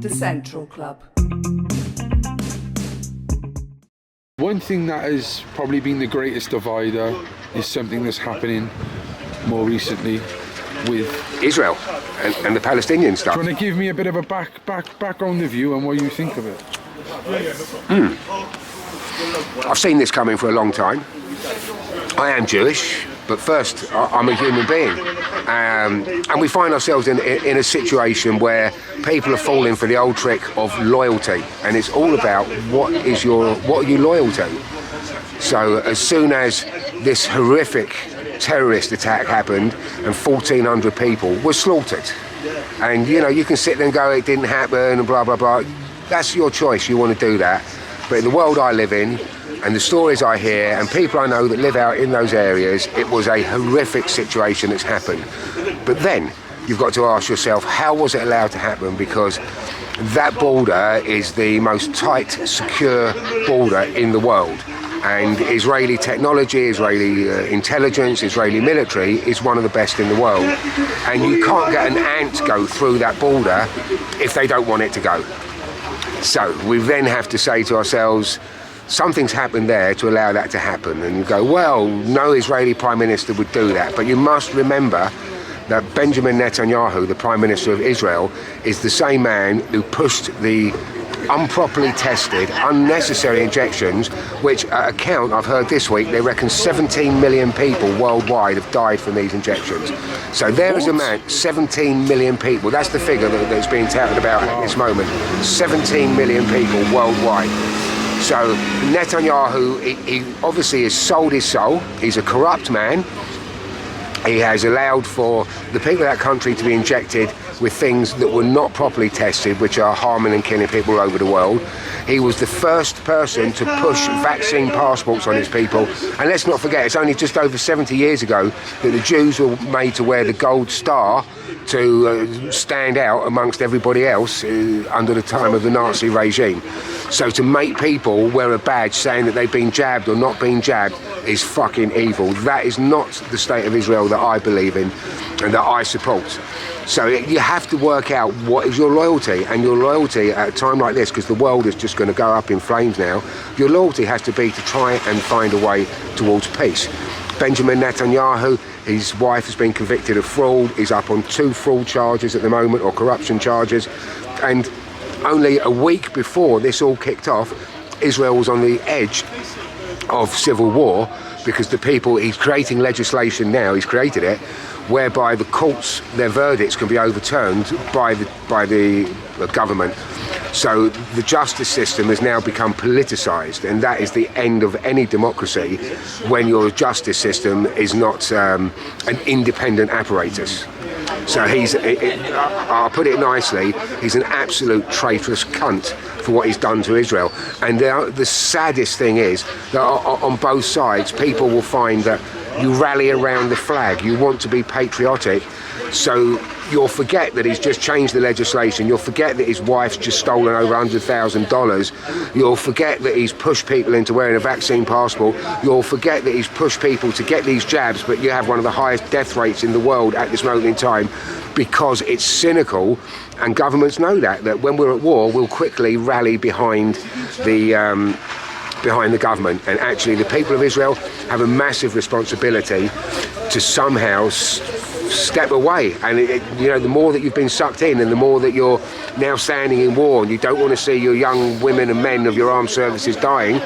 The Central Club. One thing that has probably been the greatest divider is something that's happening more recently with Israel and the Palestinian stuff. Do you want to give me a bit of a background view on what you think of it? I've seen this coming for a long time. I am Jewish, but first I'm a human being, and we find ourselves in a situation where people are falling for the old trick of loyalty, and it's all about what are you loyal to. So as soon as this horrific terrorist attack happened and 1,400 people were slaughtered, and you can sit there and go, it didn't happen and blah blah blah. That's your choice, you want to do that. But in the world I live in, and the stories I hear, and people I know that live out in those areas, it was a horrific situation that's happened. But then you've got to ask yourself, how was it allowed to happen? Because that border is the most tight, secure border in the world. And Israeli technology, Israeli intelligence, Israeli military is one of the best in the world. And you can't get an ant go through that border if they don't want it to go. So we then have to say to ourselves, something's happened there to allow that to happen. And you go, well, no Israeli Prime Minister would do that. But you must remember that Benjamin Netanyahu, the Prime Minister of Israel, is the same man who pushed the improperly tested, unnecessary injections, which at a count I've heard this week, they reckon 17 million people worldwide have died from these injections. So there is a man, 17 million people, that's the figure that's being touted about at this moment, 17 million people worldwide. So Netanyahu, he obviously has sold his soul, he's a corrupt man. He has allowed for the people of that country to be injected with things that were not properly tested, which are harming and killing people all over the world. He was the first person to push vaccine passports on his people. And let's not forget, it's only just over 70 years ago that the Jews were made to wear the gold star to stand out amongst everybody else under the time of the Nazi regime. So to make people wear a badge saying that they've been jabbed or not been jabbed is fucking evil. That is not the state of Israel that I believe in and that I support. So you have to work out what is your loyalty, and your loyalty at a time like this, because the world is just going to go up in flames now, your loyalty has to be to try and find a way towards peace. Benjamin Netanyahu, his wife has been convicted of fraud. He's up on 2 fraud charges at the moment, or corruption charges. And only a week before this all kicked off, Israel was on the edge of civil war, because the people, he's creating legislation now, he's created it, whereby the courts, their verdicts can be overturned by the government. So the justice system has now become politicized, and that is the end of any democracy when your justice system is not an independent apparatus. So I'll put it nicely, he's an absolute traitorous cunt for what he's done to Israel. And the saddest thing is that on both sides, people will find that you rally around the flag, you want to be patriotic, so you'll forget that he's just changed the legislation, you'll forget that his wife's just stolen over $100,000, you'll forget that he's pushed people into wearing a vaccine passport, you'll forget that he's pushed people to get these jabs, but you have one of the highest death rates in the world at this moment in time, because it's cynical, and governments know that when we're at war, we'll quickly rally behind the government. And actually the people of Israel have a massive responsibility to somehow step away. And the more that you've been sucked in, and the more that you're now standing in war, and you don't want to see your young women and men of your armed services dying,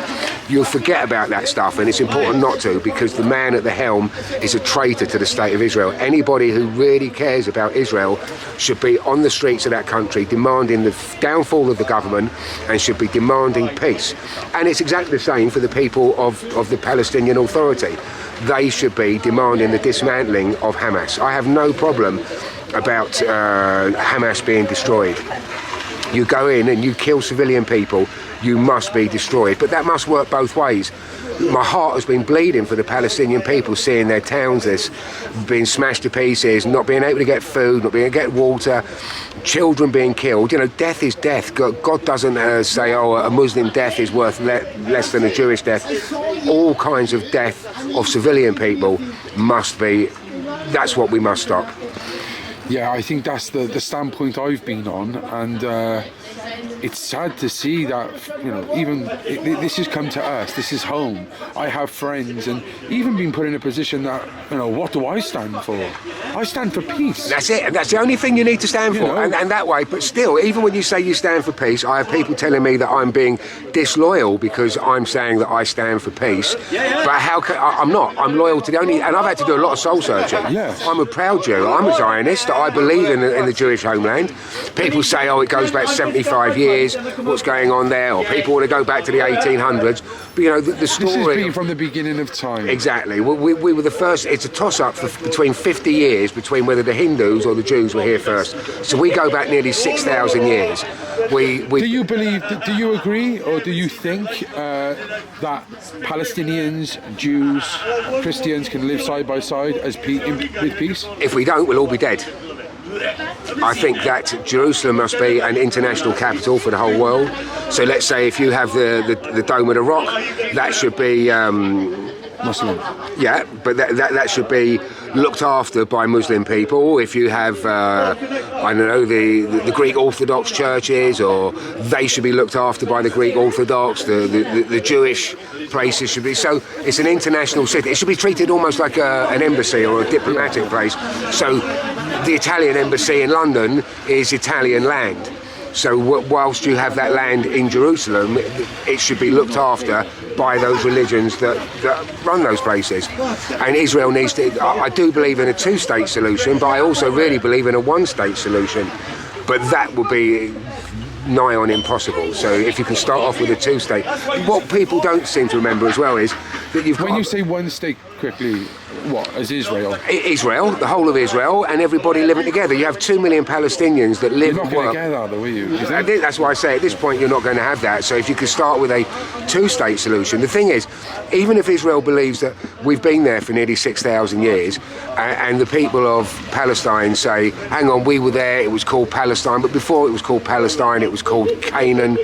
you'll forget about that stuff. And it's important not to, because the man at the helm is a traitor to the state of Israel. Anybody who really cares about Israel should be on the streets of that country demanding the downfall of the government, and should be demanding peace. And it's exactly the same for the people of the Palestinian Authority. They should be demanding the dismantling of Hamas. I have no problem about Hamas being destroyed. You go in and you kill civilian people, you must be destroyed. But that must work both ways. My heart has been bleeding for the Palestinian people, seeing their towns being smashed to pieces, not being able to get food, not being able to get water, children being killed. Death is death. God doesn't say, oh, a Muslim death is worth less than a Jewish death. All kinds of death of civilian people must be, that's what we must stop. Yeah, I think that's the standpoint I've been on, and it's sad to see that, even this has come to us. This is home. I have friends, and even been put in a position that, what do I stand for? I stand for peace. That's it. That's the only thing you need to stand for, and that way. But still, even when you say you stand for peace, I have people telling me that I'm being disloyal because I'm saying that I stand for peace. But how can I'm not? I'm loyal to the only, and I've had to do a lot of soul searching. Yes. I'm a proud Jew. I'm a Zionist. I believe in the Jewish homeland. People say, oh, it goes back 75 years. What's going on there? Or people want to go back to the 1800s. But the story. This has been from the beginning of time. Exactly. We were the first. It's a toss-up for between 50 years between whether the Hindus or the Jews were here first. So we go back nearly 6,000 years. Do you believe? Do you agree, or do you think that Palestinians, Jews, Christians can live side by side as with peace? If we don't, we'll all be dead. I think that Jerusalem must be an international capital for the whole world. So let's say if you have the Dome of the Rock, that should be Muslim. Yeah, but that should be looked after by Muslim people. If you have, I don't know, the Greek Orthodox churches, or they should be looked after by the Greek Orthodox. The Jewish places should be. So it's an international city. It should be treated almost like an embassy or a diplomatic place. So the Italian embassy in London is Italian land. So whilst you have that land in Jerusalem, it should be looked after by those religions that run those places. And Israel needs to, I do believe in a two-state solution, but I also really believe in a one-state solution. But that would be nigh on impossible. So if you can start off with a two-state, what people don't seem to remember as well is that you've got... When you say one state quickly, what, as Israel? Israel, the whole of Israel, and everybody living together. You have 2 million Palestinians that live... You're not going to get that, though, are you? That's why I say at this point you're not going to have that. So if you could start with a two-state solution. The thing is, even if Israel believes that we've been there for nearly 6,000 years, and the people of Palestine say, hang on, we were there, it was called Palestine, but before it was called Palestine, it was called Canaan.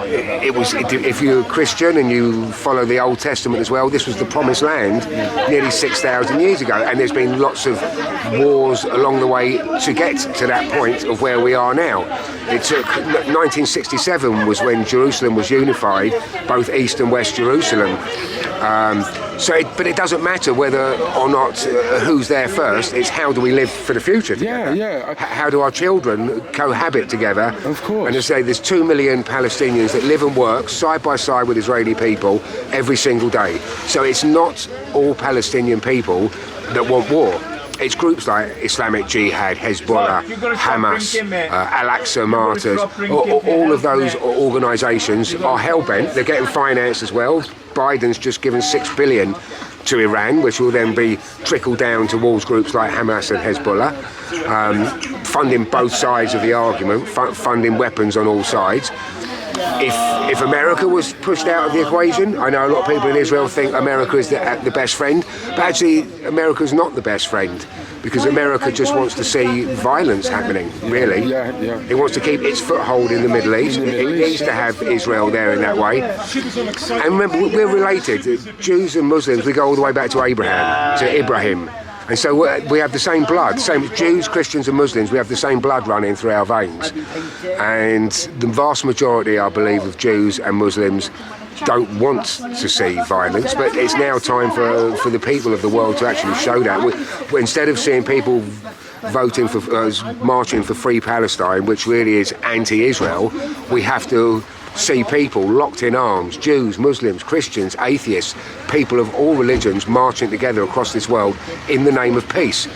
If you're a Christian and you follow the Old Testament as well, this was the Promised Land nearly 6,000 years ago, and there's been lots of wars along the way to get to that point of where we are now. It took 1967 was when Jerusalem was unified, both East and West Jerusalem. But it doesn't matter whether or not who's there first. It's how do we live for the future together? Yeah. How do our children cohabit together? Of course. And as I say, there's 2 million Palestinians that live and work side by side with Israeli people every single day. So it's not all Palestinian people that want war. It's groups like Islamic Jihad, Hezbollah, Hamas, Al-Aqsa Martyrs, all of those organisations are hell-bent. They're getting financed as well. Biden's just given $6 billion to Iran, which will then be trickled down towards groups like Hamas and Hezbollah, funding both sides of the argument, funding weapons on all sides. If America was pushed out of the equation, I know a lot of people in Israel think America is the best friend, but actually America's not the best friend, because America just wants to see violence happening, really. Yeah. It wants to keep its foothold in the Middle East. It needs to have Israel there in that way. And remember, we're related. Jews and Muslims, we go all the way back to Ibrahim. And so we have the same blood, same Jews, Christians and Muslims, we have the same blood running through our veins. And the vast majority, I believe, of Jews and Muslims don't want to see violence, but it's now time for the people of the world to actually show that. Instead of seeing people voting for, marching for free Palestine, which really is anti-Israel, we have to see people locked in arms, Jews, Muslims, Christians, atheists, people of all religions marching together across this world in the name of peace.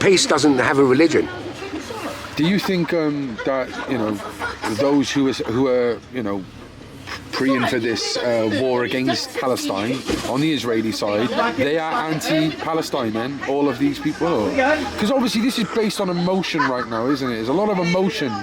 Peace doesn't have a religion. Do you think that those who are preying for this war against Palestine on the Israeli side, they are anti-Palestine then, all of these people? Because obviously this is based on emotion right now, isn't it? There's a lot of emotion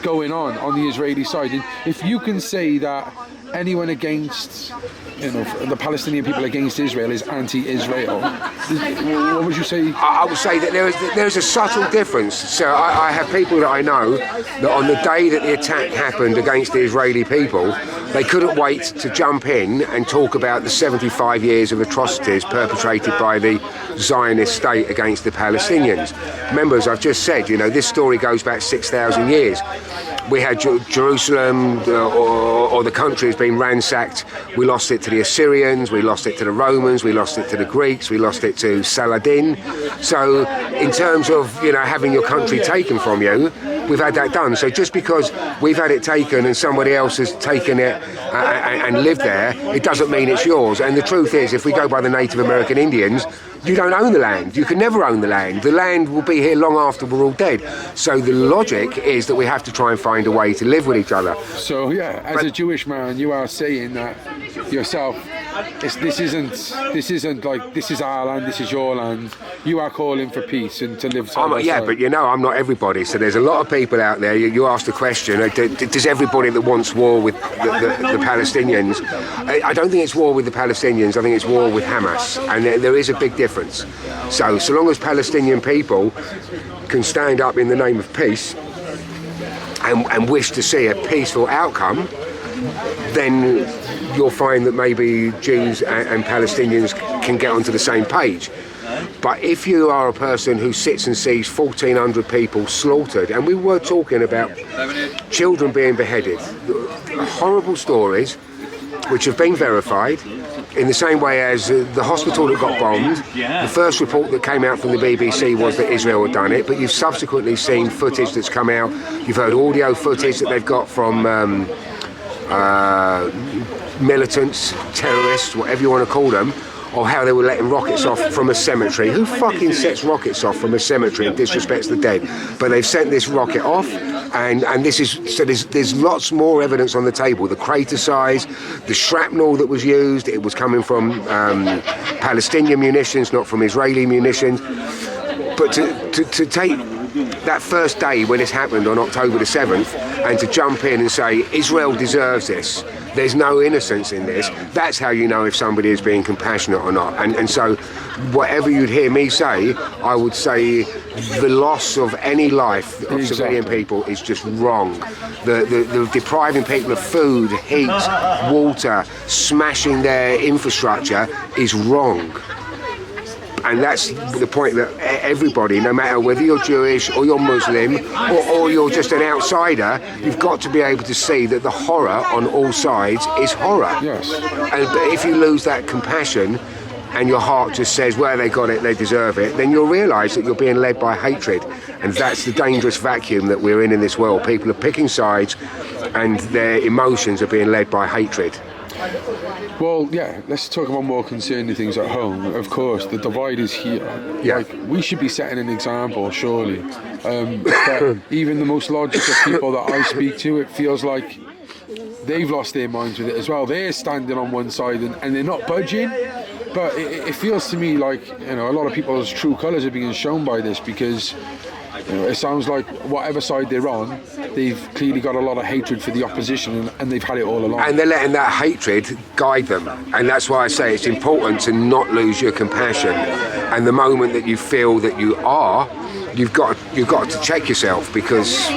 going on the Israeli side. And if you can say that anyone against the Palestinian people against Israel is anti-Israel. What would you say? I would say that there is a subtle difference. So I have people that I know that on the day that the attack happened against the Israeli people, they couldn't wait to jump in and talk about the 75 years of atrocities perpetrated by the Zionist state against the Palestinians. Remember, as I've just said, this story goes back 6,000 years. We had Jerusalem, or the country has been ransacked. We lost it to the Assyrians, we lost it to the Romans, we lost it to the Greeks, we lost it to Saladin. So in terms of, having your country taken from you, we've had that done. So just because we've had it taken and somebody else has taken it and lived there, it doesn't mean it's yours. And the truth is, if we go by the Native American Indians, you don't own the land. You can never own the land. The land will be here long after we're all dead. So the logic is that we have to try and find a way to live with each other. So as a Jewish man, you are saying that yourself, this isn't like this is our land, this is your land. You are calling for peace and to live side by side. But I'm not everybody. So there's a lot of people out there. You asked the question: does everybody that wants war with the Palestinians? I don't think it's war with the Palestinians. I think it's war with Hamas, and there is a big difference. So long as Palestinian people can stand up in the name of peace and wish to see a peaceful outcome, then you'll find that maybe Jews and Palestinians can get onto the same page. But if you are a person who sits and sees 1,400 people slaughtered, and we were talking about children being beheaded, horrible stories which have been verified, in the same way as the hospital that got bombed, the first report that came out from the BBC was that Israel had done it, but you've subsequently seen footage that's come out, you've heard audio footage that they've got from militants, terrorists, whatever you want to call them, or how they were letting rockets off from a cemetery. Who fucking sets rockets off from a cemetery and disrespects the dead? But they've sent this rocket off, and this is so. There's lots more evidence on the table. The crater size, the shrapnel that was used, it was coming from Palestinian munitions, not from Israeli munitions. But to take that first day when this happened on October the 7th and to jump in and say Israel deserves this, there's no innocence in this, that's how you know if somebody is being compassionate or not. And so whatever you'd hear me say, I would say the loss of any life of civilian people is just wrong. The depriving people of food, heat, water, smashing their infrastructure is wrong. And that's the point, that everybody, no matter whether you're Jewish or you're Muslim or you're just an outsider, you've got to be able to see that the horror on all sides is horror. Yes. But if you lose that compassion and your heart just says, well, they got it, they deserve it, then you'll realise that you're being led by hatred. And that's the dangerous vacuum that we're in this world. People are picking sides and their emotions are being led by hatred. Well, let's talk about more concerning things at home. Of course, the divide is here. Yeah. Like, we should be setting an example, surely. But even the most logical people that I speak to, it feels like they've lost their minds with it as well. They're standing on one side and they're not budging. But it feels to me like, a lot of people's true colours are being shown by this, because it sounds like whatever side they're on, they've clearly got a lot of hatred for the opposition, and they've had it all along. And they're letting that hatred guide them. And that's why I say it's important to not lose your compassion. And the moment that you feel that you are, you've got to check yourself, because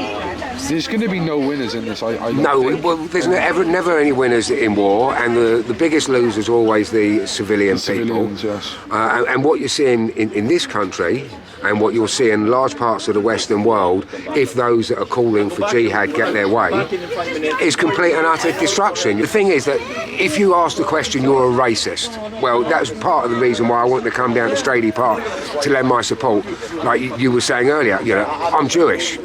there's going to be no winners in this. There's never any winners in war, and the biggest losers are always the civilian people. Yes. And what you're seeing in this country, and what you'll see in large parts of the Western world, if those that are calling for jihad get their way, is complete and utter destruction. The thing is that if you ask the question, you're a racist. Well, that's part of the reason why I wanted to come down to Stradey Park to lend my support. Like you were saying earlier, I'm Jewish.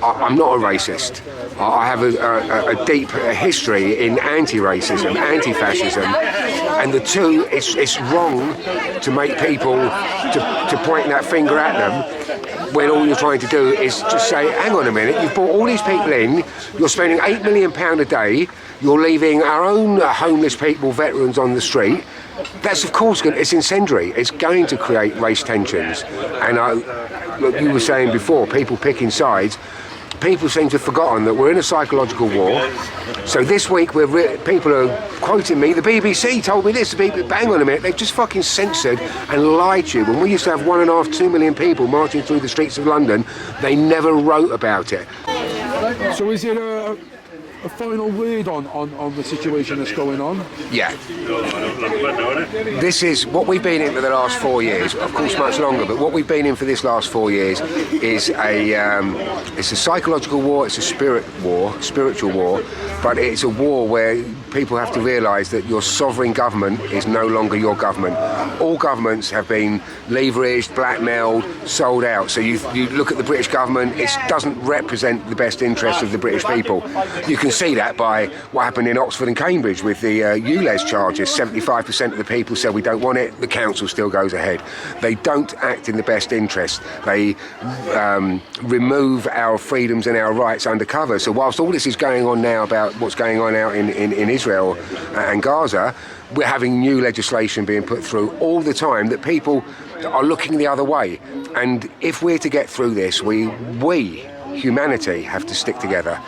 I'm not a racist. I have a deep history in anti-racism, anti-fascism, and the two, it's wrong to make people to point that finger at them when all you're trying to do is just say, hang on a minute, you've brought all these people in, you're spending £8 million a day, you're leaving our own homeless people, veterans on the street. That's of course it's incendiary. It's going to create race tensions. And like you were saying before, people picking sides. people seem to have forgotten that we're in a psychological war. So this week, people are quoting me, the BBC told me this, bang on a minute, they've just fucking censored and lied to you. When we used to have 1.5, 2 million people marching through the streets of London, they never wrote about it. So is it a final word on the situation that's going on? Yeah. This is what we've been in for the last 4 years, of course much longer, but what we've been in for this last 4 years is it's a psychological war, it's a spiritual war, but it's a war where people have to realise that your sovereign government is no longer your government. All governments have been leveraged, blackmailed, sold out. So you look at the British government, it doesn't represent the best interests of the British people. You can see that by what happened in Oxford and Cambridge with the ULEZ charges. 75% of the people said we don't want it, the council still goes ahead. They don't act in the best interest. They remove our freedoms and our rights undercover. So whilst all this is going on now about what's going on out in Israel and Gaza, we're having new legislation being put through all the time that people are looking the other way. And if we're to get through this, we humanity, have to stick together.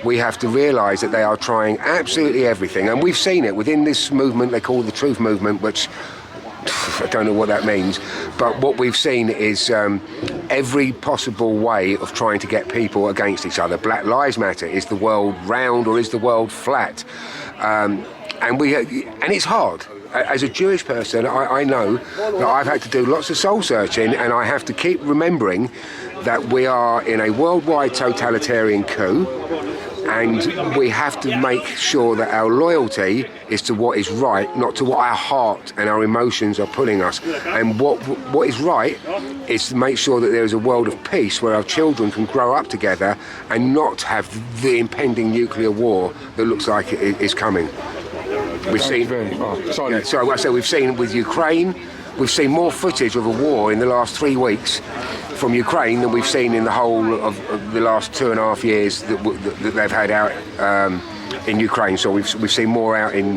We have to realise that they are trying absolutely everything, and we've seen it within this movement they call the Truth Movement, which I don't know what that means, but what we've seen is every possible way of trying to get people against each other. Black Lives Matter. Is the world round or is the world flat? And it's hard. As a Jewish person, I know that I've had to do lots of soul searching, and I have to keep remembering that we are in a worldwide totalitarian coup, and we have to make sure that our loyalty is to what is right, not to what our heart and our emotions are pulling us. And what is right is to make sure that there is a world of peace where our children can grow up together and not have the impending nuclear war that looks like it is coming. We've seen. We've seen with Ukraine. We've seen more footage of a war in the last 3 weeks from Ukraine than we've seen in the whole of the last 2.5 years that they've had out in Ukraine. So we've seen more out in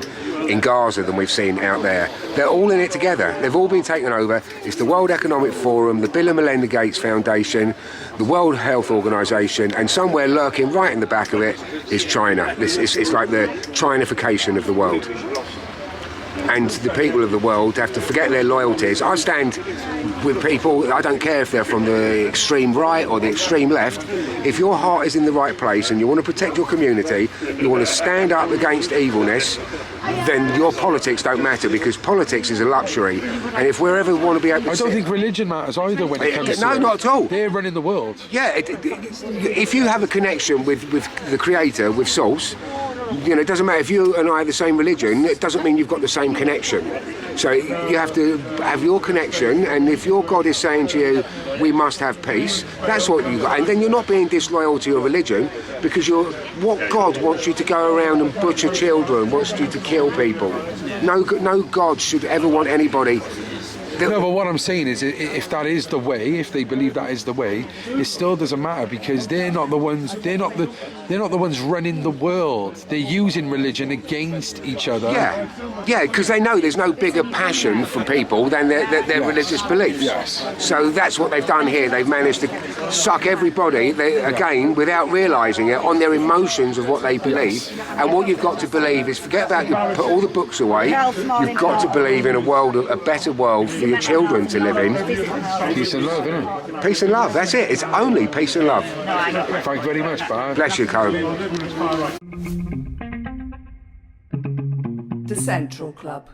Gaza than we've seen out there. They're all in it together. They've all been taken over. It's the World Economic Forum, the Bill and Melinda Gates Foundation, the World Health Organization, and somewhere lurking right in the back of it is China. It's like the Chinification of the world. And the people of the world have to forget their loyalties. I stand with people, I don't care if they're from the extreme right or the extreme left. If your heart is in the right place and you want to protect your community, you want to stand up against evilness, then your politics don't matter, because politics is a luxury. And if we ever want to be able to... I don't think religion matters either when it comes to... No, not at all. They're running the world. Yeah, if you have a connection with the Creator, with Source, you know, it doesn't matter if you and I are the same religion, it doesn't mean you've got the same connection. So you have to have your connection, and if your God is saying to you, we must have peace, that's what you got. And then you're not being disloyal to your religion, because what God wants you to go around and butcher children, wants you to kill people. No God should ever want anybody. No, but what I'm saying is, if that is the way, if they believe that is the way, it still doesn't matter, because they're not the ones. They're not the ones running the world. They're using religion against each other. Yeah, because they know there's no bigger passion for people than their religious beliefs. Yes. So that's what they've done here. They've managed to suck everybody, again, without realising it, on their emotions of what they believe. And what you've got to believe is, forget about put all the books away. You've got to believe in a better world for your children to live in. Peace and love, isn't it? Peace and love, that's it. It's only peace and love. Thank you very much, Bad. Bless you, Colin. The Central Club.